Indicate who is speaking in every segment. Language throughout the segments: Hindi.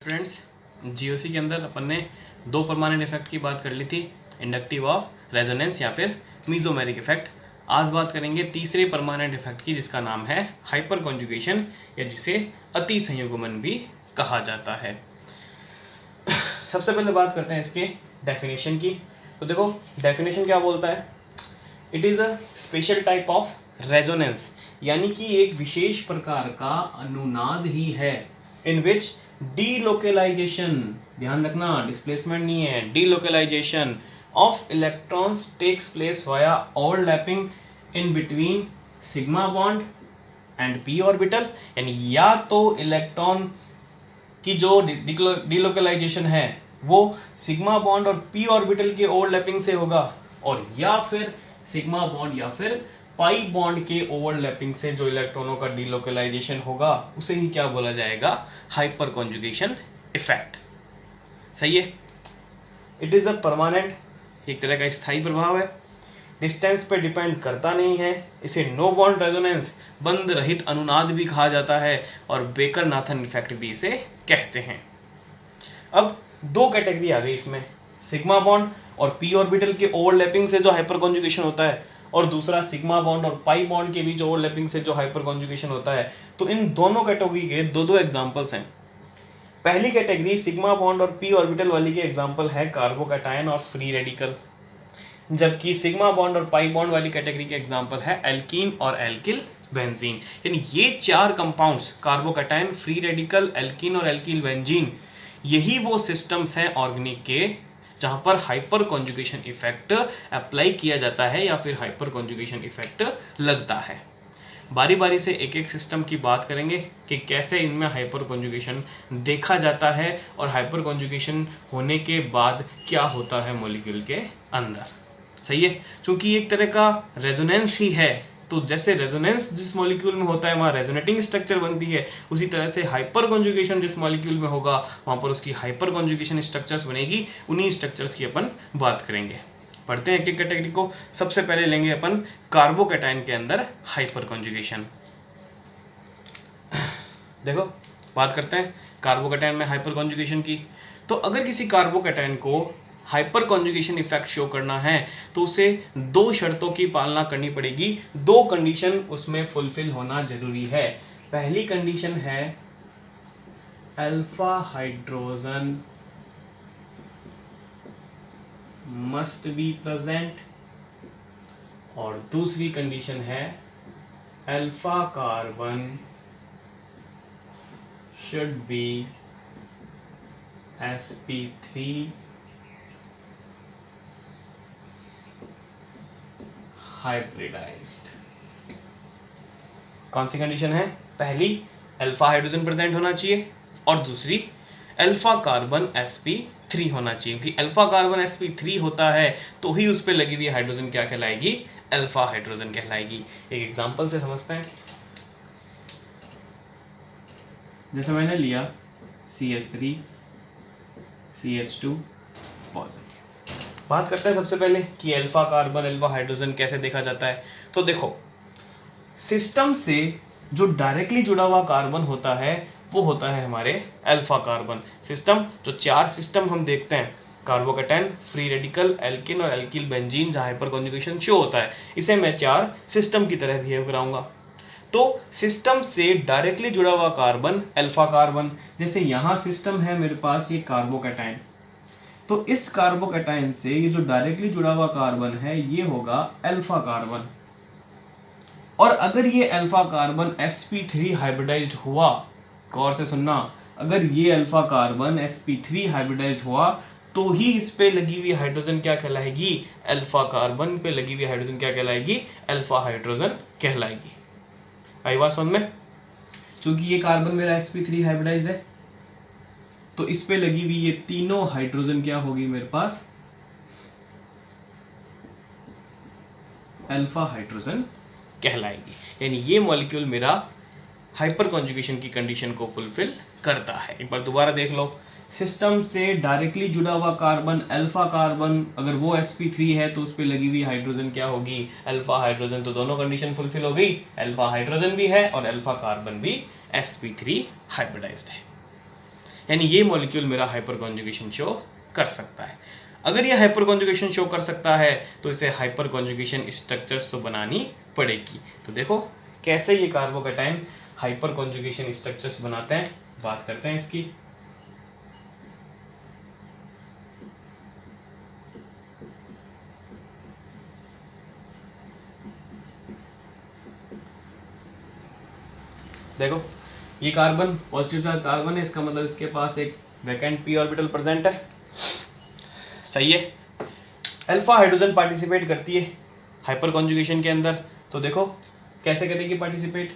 Speaker 1: फ्रेंड्स, जीओसी के अंदर अपन ने दो परमानेंट इफेक्ट की बात कर ली थी, इंडक्टिव ऑफ रेजोनेंस या फिर मीजोमेरिक इफेक्ट। आज बात करेंगे तीसरे परमानेंट इफेक्ट की, जिसका नाम है हाइपर कॉन्जुगेशन या जिसे अति संयुग्मन भी कहा जाता है। सबसे पहले बात करते हैं इसके डेफिनेशन की। तो देखो डेफिनेशन क्या बोलता है, it is a special type of resonance, यानी कि एक विशेष प्रकार का अनुनाद ही है इन विच डीलोकेलाइजेशन, ध्यान रखना डिस्प्लेसमेंट नहीं है, delocalisation of electrons takes place via overlapping in between sigma bond and p orbital. यानी या तो इलेक्ट्रॉन की जो डीलोकेलाइजेशन है वो सिग्मा बॉन्ड और पी ऑर्बिटल के ओवरलैपिंग से होगा, और या फिर सिग्मा बॉन्ड या फिर पाई बॉन्ड के ओवरलैपिंग से जो इलेक्ट्रॉनों का डीलोकेलाइजेशन होगा उसे ही क्या बोला जाएगा, हाइपर कॉन्जुगेशन इफेक्ट। सही है। इट इज अ परमानेंट, एक तरह का स्थायी प्रभाव है, डिस्टेंस पे डिपेंड करता नहीं है। इसे नो बॉन्ड रेजोनेंस, बंध रहित अनुनाद भी कहा जाता है, और बेकर नाथन इफेक्ट भी इसे कहते हैं। अब दो कैटेगरी आ गई इसमें, सिग्मा बॉन्ड और पी ऑर्बिटल के ओवरलैपिंग से जो हाइपर कॉन्जुगेशन होता है, और दूसरा सिग्मा बॉन्ड और पाई बॉन्ड के बीच ओवरलैपिंग से जो हाइपर कॉन्जुगेशन होता है। तो इन दोनों कैटेगरी के दो दो एग्जांपल्स हैं। पहली कैटेगरी सिग्मा बॉन्ड और पी ऑर्बिटल वाली के एग्जांपल है कार्बोकैटायन और फ्री रेडिकल, जबकि सिग्मा बॉन्ड और पाई बॉन्ड वाली कैटेगरी के एग्जांपल है एल्कीन और एल्किल बेंजीन। यानी ये चार compounds, carbocation, free radical, alkene और एल्किल बेंजीन, यही वो सिस्टम्स हैं ऑर्गेनिक के जहां पर हाइपर कॉन्जुगेशन इफेक्ट अप्लाई किया जाता है या फिर हाइपर कॉन्जुगेशन इफेक्ट लगता है। बारी बारी से एक एक सिस्टम की बात करेंगे कि कैसे इनमें हाइपर कॉन्जुगेशन देखा जाता है और हाइपर कॉन्जुगेशन होने के बाद क्या होता है मॉलिक्यूल के अंदर। सही है, क्योंकि एक तरह का रेजोनेंस ही है, तो जैसे रेजोनेंस जिस मॉलिक्यूल में होता है वहाँ रेजोनेटिंग स्ट्रक्चर बनती है, उसी तरह से हाइपर कॉन्जुगेशन जिस मॉलिक्यूल में होगा वहाँ पर उसकी हाइपर कॉन्जुगेशन स्ट्रक्चर्स बनेगी। उन्हीं स्ट्रक्चर्स की अपन बात करेंगे। पढ़ते हैं एक एक कैटेगरी को। सबसे पहले लेंगे अपन कार्बोकैटायन के अंदर हाइपर कॉन्जुगेशन। देखो बात करते हैं कार्बोकैटायन में हाइपर कॉन्जुगेशन की। तो अगर किसी कार्बोकैटायन को हाइपर कॉन्जुगेशन इफेक्ट शो करना है तो उसे दो शर्तों की पालना करनी पड़ेगी, दो कंडीशन उसमें फुलफिल होना जरूरी है। पहली कंडीशन है alpha hydrogen must be present, और दूसरी कंडीशन है alpha carbon should be sp3 hybridised. कौन सी कंडीशन है, पहली अल्फा हाइड्रोजन प्रेजेंट होना चाहिए और दूसरी अल्फा कार्बन sp3 होना चाहिए। क्योंकि अल्फा कार्बन sp3 होता है तो ही उस पर लगी हुई हाइड्रोजन क्या कहलाएगी, अल्फा हाइड्रोजन कहलाएगी। एक एग्जांपल से समझते हैं। जैसे मैंने लिया CH3 CH2 पॉजिटिव। बात करते हैं सबसे पहले कि अल्फा कार्बन अल्फा हाइड्रोजन कैसे देखा जाता है। तो देखो सिस्टम से जो डायरेक्टली जुड़ा हुआ कार्बन होता है वो होता है हमारे अल्फा कार्बन। सिस्टम जो चार सिस्टम हम देखते हैं, कार्बोकैटायन, फ्री रेडिकल, एल्किन और एल्किल बेंजीन जहाँ हाइपर कॉन्जुगेशन शो होता है, इसे मैं चार सिस्टम की तरह बिहेव कराऊंगा। तो सिस्टम से डायरेक्टली जुड़ा हुआ कार्बन अल्फा कार्बन, जैसे यहाँ सिस्टम है मेरे पास ये कार्बोकैटायन, तो इस कार्बोकैटायन से ये जो डायरेक्टली जुड़ा हुआ कार्बन है ये होगा अल्फा कार्बन। और अगर ये अल्फा कार्बन sp3 हाइब्रिडाइज्ड हुआ, गौर से सुनना, अगर ये अल्फा कार्बन sp3 हाइब्रिडाइज्ड हुआ तो ही इस पे लगी हुई हाइड्रोजन क्या कहलाएगी, अल्फा कार्बन पे लगी हुई हाइड्रोजन क्या कहलाएगी, अल्फा हाइड्रोजन कहलाएगी। आई बात समझ में। क्योंकि ये कार्बन मेरा sp3 हाइब्रिडाइज्ड है तो इस पे लगी हुई ये तीनों हाइड्रोजन क्या होगी मेरे पास, अल्फा हाइड्रोजन कहलाएगी। यानी ये मॉलिक्यूल मेरा हाइपर कॉन्जुगेशन की कंडीशन को फुलफिल करता है। एक बार दोबारा देख लो, सिस्टम से डायरेक्टली जुड़ा हुआ कार्बन अल्फा कार्बन, अगर वो sp3 है तो उस पर लगी हुई हाइड्रोजन क्या होगी, अल्फा हाइड्रोजन। तो दोनों कंडीशन फुलफिल हो गई, अल्फा हाइड्रोजन भी है और अल्फा कार्बन भी sp3 हाइब्रिडाइज्ड है। यानी ये मॉलिक्यूल मेरा हाइपर कॉन्जुगेशन शो कर सकता है। अगर ये हाइपर कॉन्जुगेशन शो कर सकता है तो इसे हाइपर कॉन्जुगेशन स्ट्रक्चर्स तो बनानी पड़ेगी। तो देखो कैसे ये कार्बोकैटायन हाइपर कॉन्जुगेशन स्ट्रक्चर्स बनाते हैं, बात करते हैं इसकी। देखो ये कार्बन पॉजिटिव चार्ज कार्बन है, इसका मतलब इसके पास एक वैकेंट पी ऑर्बिटल प्रेजेंट है, सही है। अल्फा हाइड्रोजन पार्टिसिपेट करती है हाइपर कॉन्जुगेशन के अंदर। तो देखो कैसे करेगी पार्टिसिपेट,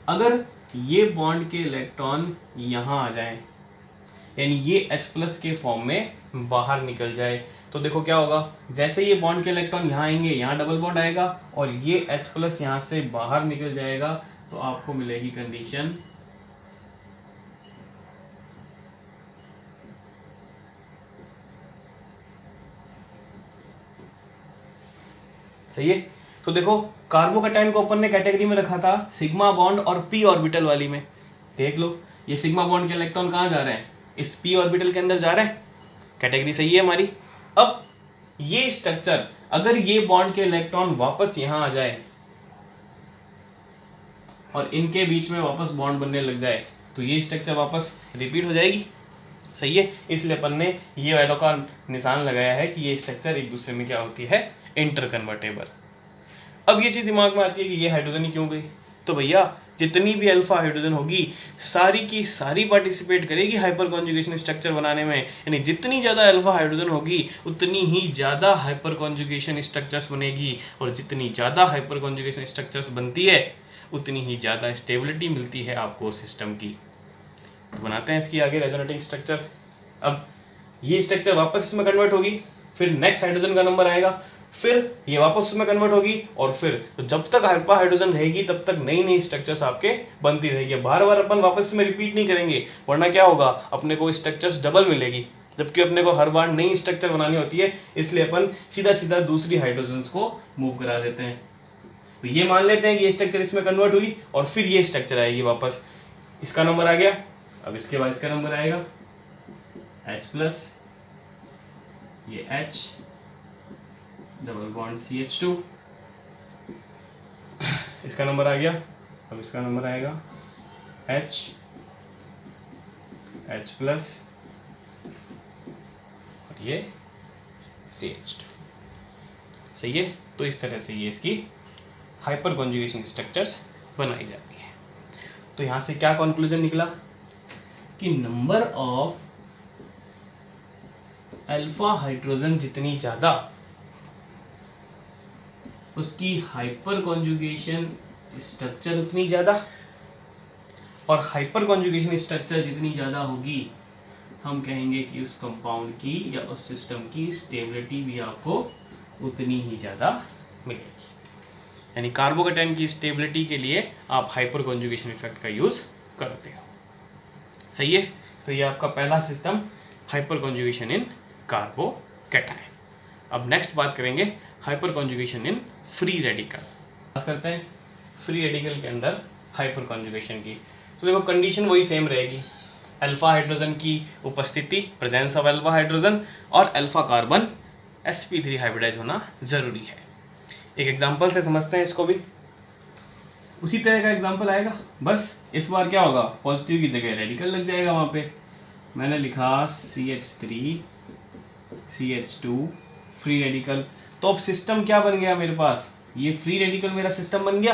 Speaker 1: अगर ये बॉन्ड के इलेक्ट्रॉन यहाँ आ जाए यानी ये H+ के फॉर्म में बाहर निकल जाए, तो देखो क्या होगा, जैसे ये बॉन्ड के इलेक्ट्रॉन यहाँ आएंगे, यहाँ डबल बॉन्ड आएगा और ये H+ यहाँ से बाहर निकल जाएगा, तो आपको मिलेगी कंडीशन सही है। तो देखो कार्बोकैटायन को अपन ने कैटेगरी में रखा था सिग्मा बॉन्ड और पी ऑर्बिटल वाली में। देख लो ये सिग्मा बॉन्ड के इलेक्ट्रॉन कहाँ जा रहे हैं, इस पी ऑर्बिटल के अंदर जा रहे हैं, कैटेगरी सही है हमारी। अब ये स्ट्रक्चर अगर ये बॉन्ड के इलेक्ट्रॉन वापस यहाँ आ जाए और इनके बीच में वापस बॉन्ड बनने लग जाए तो ये स्ट्रक्चर वापस रिपीट हो जाएगी, सही है। इसलिए अपन ने ये एरो का निशान लगाया है कि ये स्ट्रक्चर एक दूसरे में क्या होती है, इंटर कन्वर्टेबल। अब ये चीज दिमाग में आती है कि ये हाइड्रोजन ही क्यों गई, तो भैया जितनी भी अल्फा हाइड्रोजन होगी सारी की सारी पार्टिसिपेट करेगी हाइपर कॉन्जुगेशन स्ट्रक्चर बनाने में, यानी जितनी ज़्यादा अल्फा हाइड्रोजन होगी उतनी ही ज़्यादा हाइपर कॉन्जुगेशन स्ट्रक्चर्स बनेगी, और जितनी ज़्यादा हाइपर कॉन्जुगेशन स्ट्रक्चर्स बनती है उतनी ही ज़्यादा स्टेबिलिटी मिलती है आपको सिस्टम की। तो बनाते हैं इसकी आगे रेजोनेटिंग स्ट्रक्चर। अब ये स्ट्रक्चर वापस इसमें कन्वर्ट होगी, फिर नेक्स्ट हाइड्रोजन का नंबर आएगा, फिर ये वापस उसमें कन्वर्ट होगी, और फिर तो जब तक अल्फा हाइड्रोजन रहेगी तब तक नई नई स्ट्रक्चर्स आपके बनती रहेगी। बार बार अपन वापस इसमें रिपीट नहीं करेंगे, वरना क्या होगा, अपने को स्ट्रक्चर्स डबल मिलेगी, जबकि अपने को हर बार नई स्ट्रक्चर बनानी होती है। इसलिए अपन सीधा सीधा दूसरी हाइड्रोजन को मूव करा देते हैं। तो ये मान लेते हैं कि ये स्ट्रक्चर इसमें कन्वर्ट हुई और फिर ये स्ट्रक्चर आएगी वापस, इसका नंबर आ गया। अब इसके बाद इसका नंबर आएगा H+, ये H डबल बॉन्ड CH2, इसका नंबर आ गया। अब इसका नंबर आएगा H H+ और ये CH2, सही है। तो इस तरह से ये इसकी हाइपर कॉन्जुगेशन स्ट्रक्चर्स बनाई जाती है। तो यहाँ से क्या कंक्लूजन निकला कि नंबर ऑफ अल्फा हाइड्रोजन जितनी ज़्यादा उसकी हाइपर कॉन्जुगेशन स्ट्रक्चर उतनी ज़्यादा, और हाइपर कॉन्जुगेशन स्ट्रक्चर जितनी ज़्यादा होगी हम कहेंगे कि उस कंपाउंड की या उस सिस्टम की स्टेबिलिटी भी आपको उतनी ही ज़्यादा मिलेगी। यानी कार्बोकैटायन की स्टेबिलिटी के लिए आप हाइपर कॉन्जुगेशन इफेक्ट का यूज़ करते हो, सही है। तो ये आपका पहला सिस्टम हाइपर कॉन्जुगेशन इन कार्बोकैटायन। अब नेक्स्ट बात करेंगे hyper conjugation in free radical. बात करते हैं फ्री रेडिकल के अंदर हाइपर कॉन्जुगेशन की। तो देखो कंडीशन वही सेम रहेगी, अल्फा हाइड्रोजन की उपस्थिति, प्रेजेंस ऑफ अल्फा हाइड्रोजन, और अल्फा कार्बन sp3 हाइब्रिडाइज होना जरूरी है। एक एग्जांपल से समझते हैं इसको भी, उसी तरह का एग्जांपल आएगा, बस इस बार क्या होगा, पॉजिटिव की जगह रेडिकल लग जाएगा। वहाँ पे मैंने लिखा CH3 CH2 फ्री रेडिकल। तो अब सिस्टम क्या बन गया मेरे पास, ये फ्री रेडिकल मेरा सिस्टम बन गया।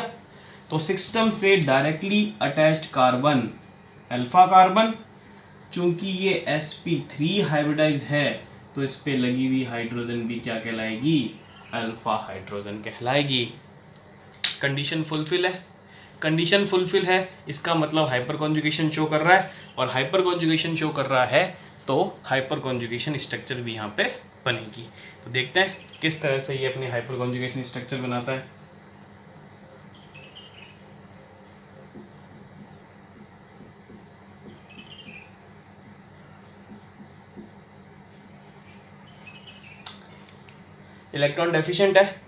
Speaker 1: तो सिस्टम से directly attached carbon alpha carbon, चूंकि ये sp3 हाइब्रिडाइज्ड है तो इस पे लगी हुई हाइड्रोजन भी क्या कहलाएगी, अल्फा हाइड्रोजन कहलाएगी। कंडीशन फुलफिल है, कंडीशन फुलफिल है, इसका मतलब हाइपर कॉन्जुगेशन शो कर रहा है, और हाइपर कॉन्जुगेशन शो कर रहा है तो हाइपर कॉन्जुगेशन स्ट्रक्चर भी यहाँ पे बनेगी। तो देखते हैं किस तरह से ये अपनी हाइपर कॉन्जुगेशन स्ट्रक्चर बनाता है। इलेक्ट्रॉन डेफिशिएंट है,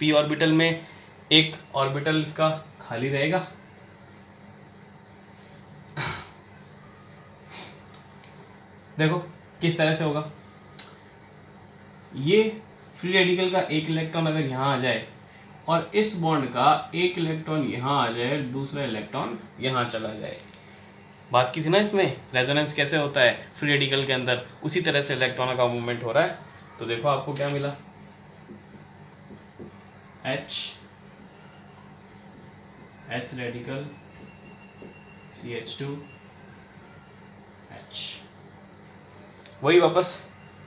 Speaker 1: p ऑर्बिटल में एक ऑर्बिटल इसका खाली रहेगा, देखो किस तरह से होगा, ये फ्री रेडिकल का एक इलेक्ट्रॉन अगर यहाँ आ जाए और इस बॉन्ड का एक इलेक्ट्रॉन यहाँ आ जाए, दूसरा इलेक्ट्रॉन यहाँ चला जाए। बात की थी ना इसमें रेजोनेंस कैसे होता है फ्री रेडिकल के अंदर, उसी तरह से इलेक्ट्रॉनों का मूवमेंट हो रहा है। तो देखो आपको क्या मिला, H रेडिकल CH2 H। वही वापस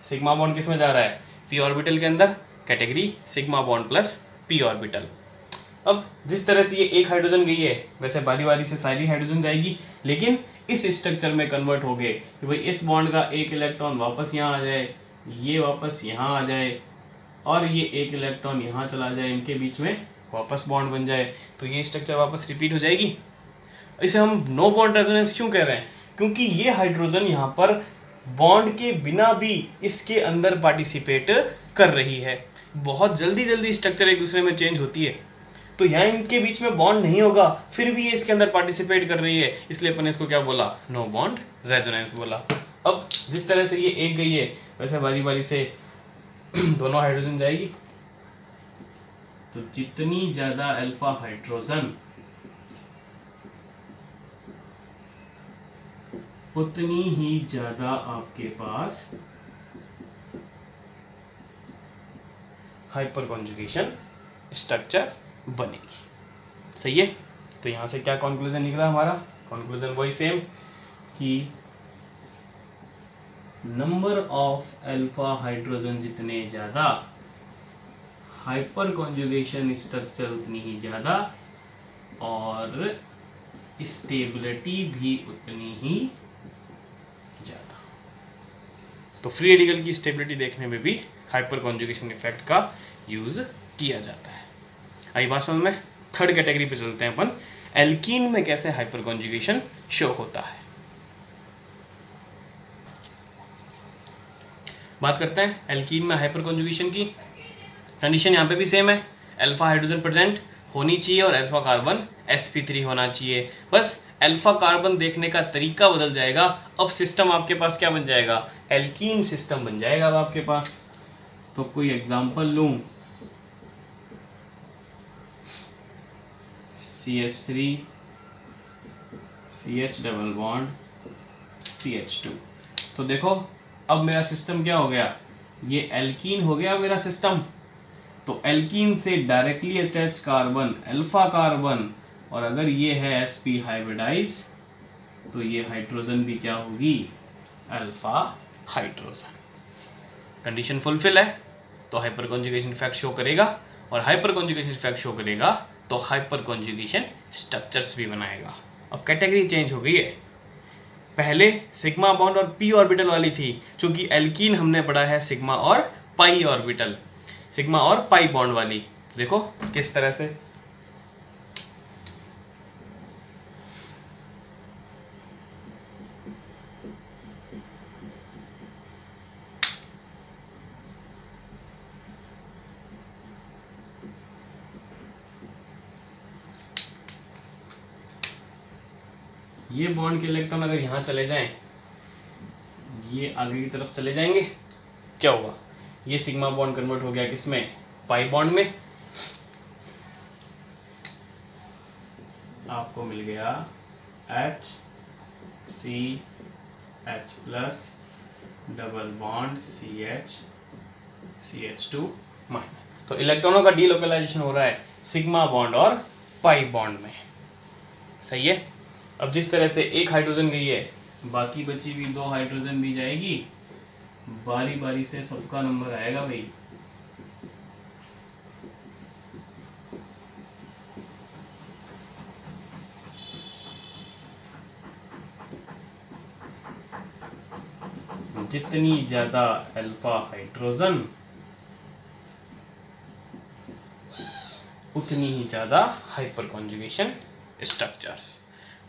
Speaker 1: सिग्मा बॉन्ड किस में जा रहा है, p ऑर्बिटल के अंदर, category sigma bond plus p orbital. अब जिस तरह से ये एक हाइड्रोजन गई है वैसे बारी बारी से सारी हाइड्रोजन जाएगी, लेकिन इस स्ट्रक्चर में कन्वर्ट हो गए कि भाई इस बॉन्ड का एक इलेक्ट्रॉन वापस यहाँ आ जाए, ये वापस यहाँ आ जाए और ये एक इलेक्ट्रॉन यहाँ चला जाए, इनके बीच में वापस बॉन्ड बन जाए, तो ये स्ट्रक्चर वापस रिपीट हो जाएगी। इसे हम नो बॉन्ड रेजोनेंस क्यों कह रहे हैं, क्योंकि ये हाइड्रोजन यहाँ पर बॉन्ड के बिना भी इसके अंदर पार्टिसिपेट कर रही है। बहुत जल्दी जल्दी स्ट्रक्चर एक दूसरे में चेंज होती है, तो यहाँ इनके बीच में बॉन्ड नहीं होगा, फिर भी ये इसके अंदर पार्टिसिपेट कर रही है, इसलिए अपन इसको क्या बोला, नो बॉन्ड रेजोनेंस बोला। अब जिस तरह से ये एक गई है वैसे बारी बारी से दोनों हाइड्रोजन जाएगी, तो जितनी ज्यादा अल्फा हाइड्रोजन उतनी ही ज्यादा आपके पास हाइपर कॉन्जुगेशन स्ट्रक्चर बनेगी। सही है, तो यहां से क्या कंक्लूजन निकला हमारा, कंक्लूजन वही सेम कि नंबर ऑफ अल्फा हाइड्रोजन जितने ज्यादा, हाइपर कॉन्जुगेशन स्ट्रक्चर उतनी ही ज्यादा और स्टेबिलिटी भी उतनी ही ज्यादा। तो फ्री रेडिकल की स्टेबिलिटी देखने में भी हाइपर कॉन्जुगेशन इफेक्ट का यूज किया जाता है। आई बात समझ में, थर्ड कैटेगरी पे चलते हैं अपन, एल्कीन में कैसे हाइपर कॉन्जुगेशन शो होता है। बात करते हैं एल्कीन में हाइपर कॉन्जुगेशन की। कंडीशन यहाँ पे भी सेम है, अल्फा हाइड्रोजन प्रेजेंट होनी चाहिए और अल्फा कार्बन sp3 होना चाहिए, बस अल्फा कार्बन देखने का तरीका बदल जाएगा। अब सिस्टम आपके पास क्या बन जाएगा, एल्कीन सिस्टम बन जाएगा अब आपके पास। तो कोई एग्जांपल लूं, CH3 CH double bond CH2। तो देखो अब मेरा सिस्टम क्या हो गया, ये एल्कीन हो गया मेरा सिस्टम। तो एल्कीन से directly attach carbon alpha carbon, और अगर ये है sp हाइब्रिडाइज तो ये हाइड्रोजन भी क्या होगी, अल्फा हाइड्रोजन। कंडीशन फुलफिल है तो हाइपर कॉन्जुगेशन इफेक्ट शो करेगा, और हाइपर कॉन्जुगेशन इफेक्ट शो करेगा तो हाइपर कॉन्जुगेशन स्ट्रक्चर्स भी बनाएगा। अब कैटेगरी चेंज हो गई है, पहले सिग्मा बॉन्ड और p ऑर्बिटल वाली थी, क्योंकि एल्कीन हमने पढ़ा है सिग्मा और पाई ऑर्बिटल, सिग्मा और पाई बॉन्ड वाली। देखो किस तरह से, ये बॉन्ड के इलेक्ट्रॉन अगर यहां चले जाएं, ये आगे की तरफ चले जाएंगे, क्या होगा, ये सिग्मा बॉन्ड कन्वर्ट हो गया किसमें, पाई बॉन्ड में। आपको मिल गया HCH plus double bond CH2 minus. तो इलेक्ट्रॉनों का डीलोकलाइजेशन हो रहा है सिग्मा बॉन्ड और पाई बॉन्ड में। सही है, अब जिस तरह से एक हाइड्रोजन गई है, बाकी बची हुई दो हाइड्रोजन भी जाएगी, बारी बारी से सबका नंबर आएगा भाई। जितनी ज्यादा अल्फा हाइड्रोजन उतनी ही ज्यादा हाइपर कॉन्जुगेशन स्ट्रक्चर्स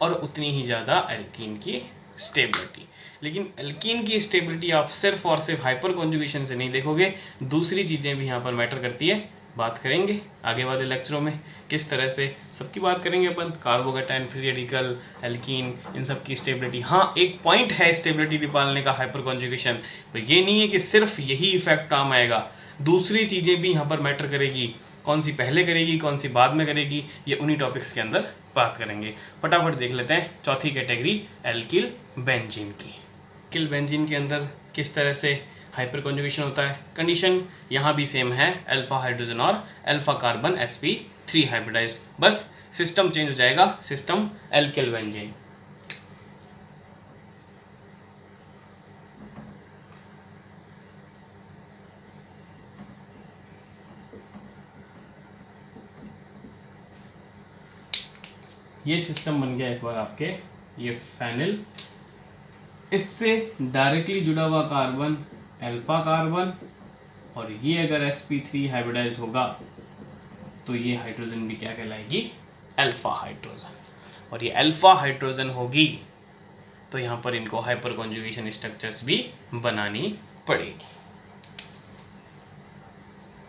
Speaker 1: और उतनी ही ज्यादा एल्कीन की स्टेबिलिटी। लेकिन एल्कीन की स्टेबिलिटी आप सिर्फ और सिर्फ हाइपर कॉन्जुगेशन से नहीं देखोगे, दूसरी चीजें भी यहाँ पर मैटर करती है, बात करेंगे आगे वाले लेक्चरों में, किस तरह से सबकी बात करेंगे अपन, कार्बोकेटाइन, फ्री रेडिकल, एल्कीन, इन सब की स्टेबिलिटी। हाँ, एक पॉइंट है स्टेबिलिटी निकालने का हाइपर कॉन्जुगेशन, पर ये नहीं है कि सिर्फ यही इफेक्ट काम आएगा, दूसरी चीज़ें भी यहाँ पर मैटर करेगी। कौन सी पहले करेगी, कौन सी बाद में करेगी, ये उन्हीं टॉपिक्स के अंदर बात करेंगे। फटाफट देख लेते हैं चौथी कैटेगरी एल्किल बेंजीन की। एल्किल बेंजीन के अंदर किस तरह से हाइपर कॉन्जुगेशन होता है। कंडीशन यहाँ भी सेम है, अल्फा हाइड्रोजन और अल्फा कार्बन sp3 हाइब्रिडाइज्ड, बस सिस्टम चेंज हो जाएगा, सिस्टम एल्किल बेंजीन। ये सिस्टम बन गया इस बार आपके, ये फेनिल, इससे डायरेक्टली जुड़ा हुआ कार्बन अल्फा कार्बन, और ये अगर sp3 हाइब्रिडाइज्ड होगा तो ये हाइड्रोजन भी क्या कहलाएगी, अल्फा हाइड्रोजन। और ये अल्फा हाइड्रोजन होगी तो यहाँ पर इनको हाइपर कॉन्जुगेशन स्ट्रक्चर्स भी बनानी पड़ेगी।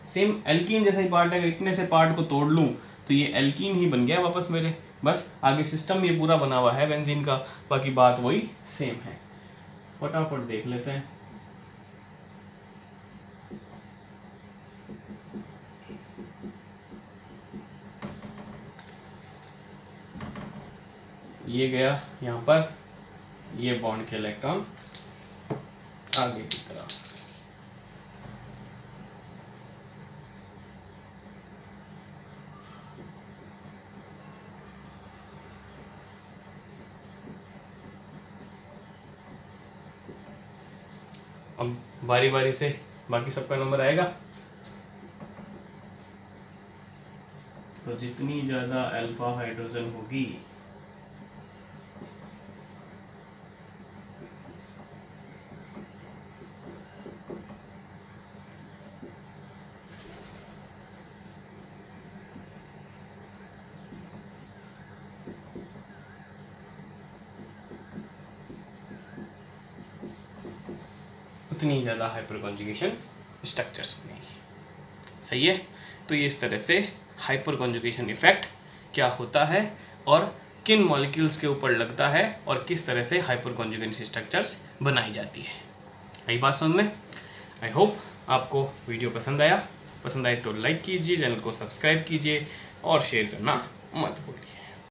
Speaker 1: सेम एल्कीन जैसा ही पार्ट है, अगर इतने से पार्ट को तोड़ लूँ तो ये एल्कीन ही बन गया वापस मेरे, बस आगे सिस्टम ये पूरा बना हुआ है बेंजीन का, बाकी बात वही सेम है। फटाफट देख लेते हैं। ये गया यहाँ पर, ये बॉन्ड के इलेक्ट्रॉन आगे की तरफ, अब बारी बारी से बाकी सबका नंबर आएगा। तो जितनी ज्यादा अल्फा हाइड्रोजन होगी उतनी ज़्यादा हाइपर कॉन्जुगेशन स्ट्रक्चर्स बनेगी। सही है। तो ये इस तरह से हाइपर कॉन्जुगेशन इफेक्ट क्या होता है और किन मॉलिक्यूल्स के ऊपर लगता है और किस तरह से हाइपर कॉन्जुगेशन स्ट्रक्चर्स बनाई जाती है। आई बात समझ में? आई होप आपको वीडियो पसंद आया। पसंद आए तो लाइक कीजिए, चैनल को सब्सक्राइब कीजिए और शेयर करना मत भूलिए।